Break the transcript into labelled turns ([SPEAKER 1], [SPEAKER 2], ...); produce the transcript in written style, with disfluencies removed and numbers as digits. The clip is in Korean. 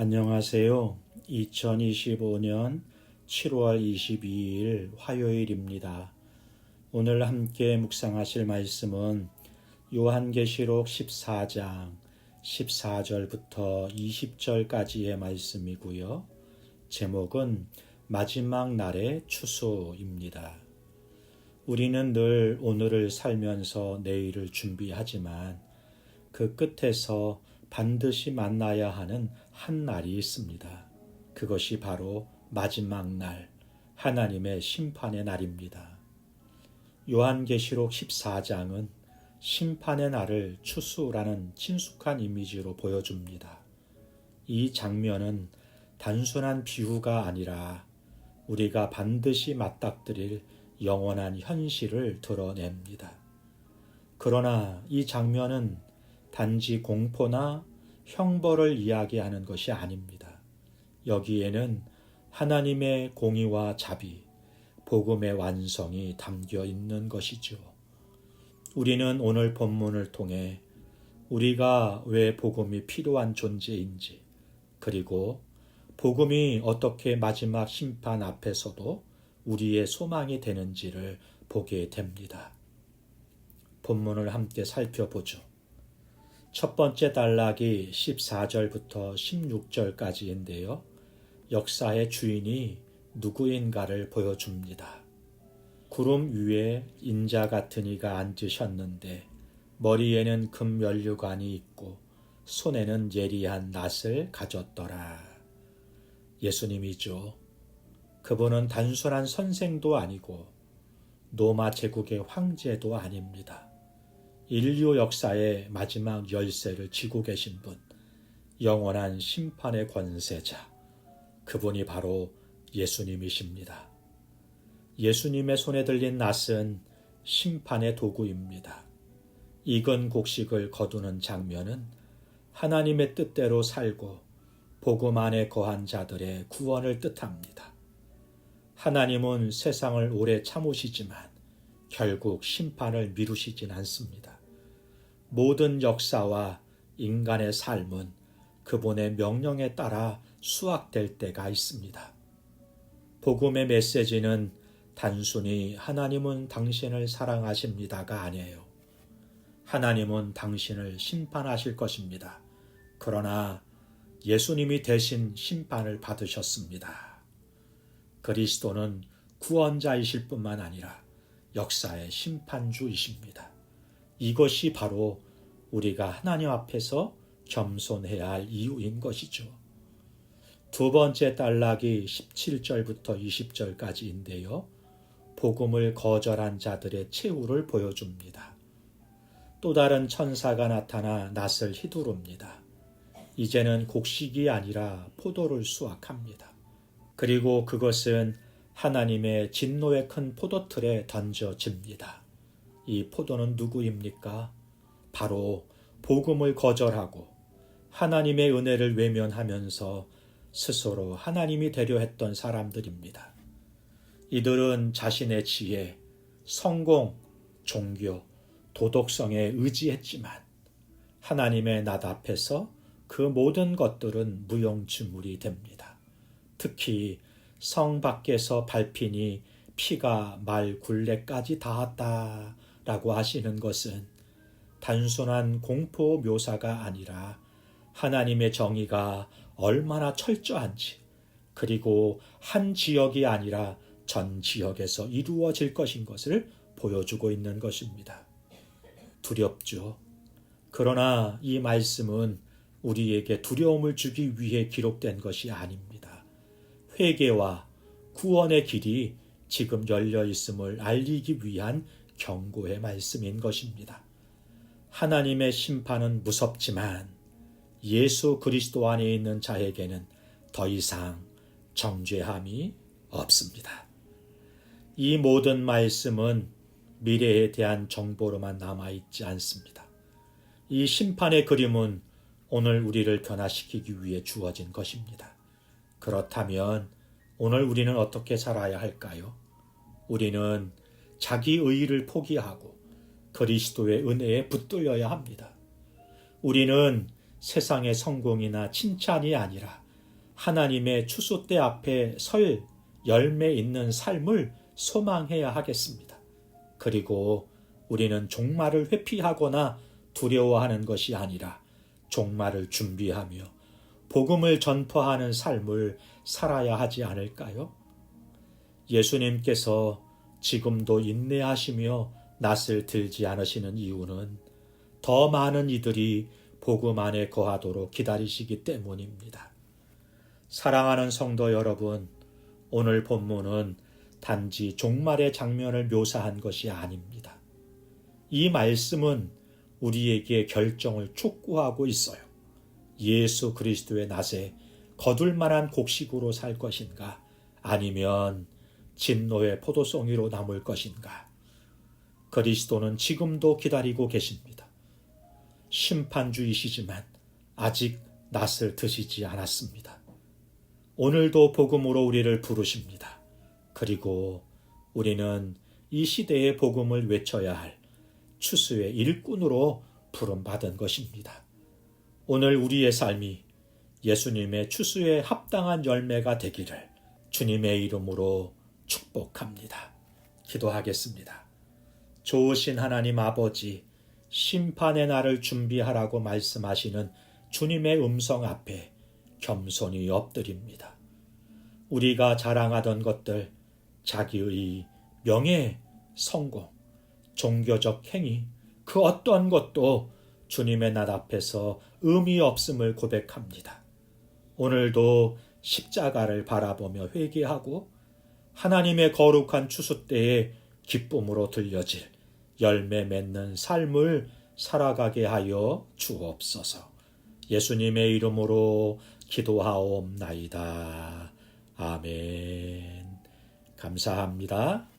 [SPEAKER 1] 안녕하세요. 2025년 7월 22일 화요일입니다. 오늘 함께 묵상하실 말씀은 요한계시록 14장 14절부터 20절까지의 말씀이고요. 제목은 마지막 날의 추수입니다. 우리는 늘 오늘을 살면서 내일을 준비하지만 그 끝에서 반드시 만나야 하는 한 날이 있습니다. 그것이 바로 마지막 날, 하나님의 심판의 날입니다. 요한계시록 14장은 심판의 날을 추수라는 친숙한 이미지로 보여줍니다. 이 장면은 단순한 비유가 아니라 우리가 반드시 맞닥뜨릴 영원한 현실을 드러냅니다. 그러나 이 장면은 단지 공포나 형벌을 이야기하는 것이 아닙니다. 여기에는 하나님의 공의와 자비, 복음의 완성이 담겨 있는 것이죠. 우리는 오늘 본문을 통해 우리가 왜 복음이 필요한 존재인지, 그리고 복음이 어떻게 마지막 심판 앞에서도 우리의 소망이 되는지를 보게 됩니다. 본문을 함께 살펴보죠. 첫 번째 단락이 14절부터 16절까지인데요. 역사의 주인이 누구인가를 보여줍니다. 구름 위에 인자 같은 이가 앉으셨는데 머리에는 금 면류관이 있고 손에는 예리한 낫을 가졌더라. 예수님이죠. 그분은 단순한 선생도 아니고 로마 제국의 황제도 아닙니다. 인류 역사의 마지막 열쇠를 쥐고 계신 분, 영원한 심판의 권세자, 그분이 바로 예수님이십니다. 예수님의 손에 들린 낫은 심판의 도구입니다. 익은 곡식을 거두는 장면은 하나님의 뜻대로 살고 복음 안에 거한 자들의 구원을 뜻합니다. 하나님은 세상을 오래 참으시지만 결국 심판을 미루시진 않습니다. 모든 역사와 인간의 삶은 그분의 명령에 따라 수확될 때가 있습니다. 복음의 메시지는 단순히 하나님은 당신을 사랑하십니다가 아니에요. 하나님은 당신을 심판하실 것입니다. 그러나 예수님이 대신 심판을 받으셨습니다. 그리스도는 구원자이실 뿐만 아니라 역사의 심판주이십니다. 이것이 바로 우리가 하나님 앞에서 겸손해야 할 이유인 것이죠. 두 번째 단락이 17절부터 20절까지인데요. 복음을 거절한 자들의 최후를 보여줍니다. 또 다른 천사가 나타나 낫을 휘두릅니다. 이제는 곡식이 아니라 포도를 수확합니다. 그리고 그것은 하나님의 진노의 큰 포도틀에 던져집니다. 이 포도는 누구입니까? 바로 복음을 거절하고 하나님의 은혜를 외면하면서 스스로 하나님이 되려 했던 사람들입니다. 이들은 자신의 지혜, 성공, 종교, 도덕성에 의지했지만 하나님의 낫 앞에서 그 모든 것들은 무용지물이 됩니다. 특히 성 밖에서 밟히니 피가 말 굴레까지 닿았다 라고 하시는 것은 단순한 공포 묘사가 아니라 하나님의 정의가 얼마나 철저한지, 그리고 한 지역이 아니라 전 지역에서 이루어질 것인 것을 보여주고 있는 것입니다. 두렵죠. 그러나 이 말씀은 우리에게 두려움을 주기 위해 기록된 것이 아닙니다. 회개와 구원의 길이 지금 열려 있음을 알리기 위한 경고의 말씀인 것입니다. 하나님의 심판은 무섭지만 예수 그리스도 안에 있는 자에게는 더 이상 정죄함이 없습니다. 이 모든 말씀은 미래에 대한 정보로만 남아있지 않습니다. 이 심판의 그림은 오늘 우리를 변화시키기 위해 주어진 것입니다. 그렇다면 오늘 우리는 어떻게 살아야 할까요? 우리는 자기 의의를 포기하고 그리스도의 은혜에 붙들려야 합니다. 우리는 세상의 성공이나 칭찬이 아니라 하나님의 추수때 앞에 설 열매 있는 삶을 소망해야 하겠습니다. 그리고 우리는 종말을 회피하거나 두려워하는 것이 아니라 종말을 준비하며 복음을 전파하는 삶을 살아야 하지 않을까요? 예수님께서 지금도 인내하시며 낯을 들지 않으시는 이유는 더 많은 이들이 복음 안에 거하도록 기다리시기 때문입니다. 사랑하는 성도 여러분, 오늘 본문은 단지 종말의 장면을 묘사한 것이 아닙니다. 이 말씀은 우리에게 결정을 촉구하고 있어요. 예수 그리스도의 낯에 거둘 만한 곡식으로 살 것인가, 아니면 진노의 포도송이로 남을 것인가. 그리스도는 지금도 기다리고 계십니다. 심판주이시지만 아직 낯을 드시지 않았습니다. 오늘도 복음으로 우리를 부르십니다. 그리고 우리는 이 시대의 복음을 외쳐야 할 추수의 일꾼으로 부름받은 것입니다. 오늘 우리의 삶이 예수님의 추수에 합당한 열매가 되기를 주님의 이름으로 축복합니다. 기도하겠습니다. 좋으신 하나님 아버지, 심판의 날을 준비하라고 말씀하시는 주님의 음성 앞에 겸손히 엎드립니다. 우리가 자랑하던 것들, 자기의 명예, 성공, 종교적 행위, 그 어떤 것도 주님의 날 앞에서 의미 없음을 고백합니다. 오늘도 십자가를 바라보며 회개하고 하나님의 거룩한 추수 때에 기쁨으로 들려질 열매 맺는 삶을 살아가게 하여 주옵소서. 예수님의 이름으로 기도하옵나이다. 아멘. 감사합니다.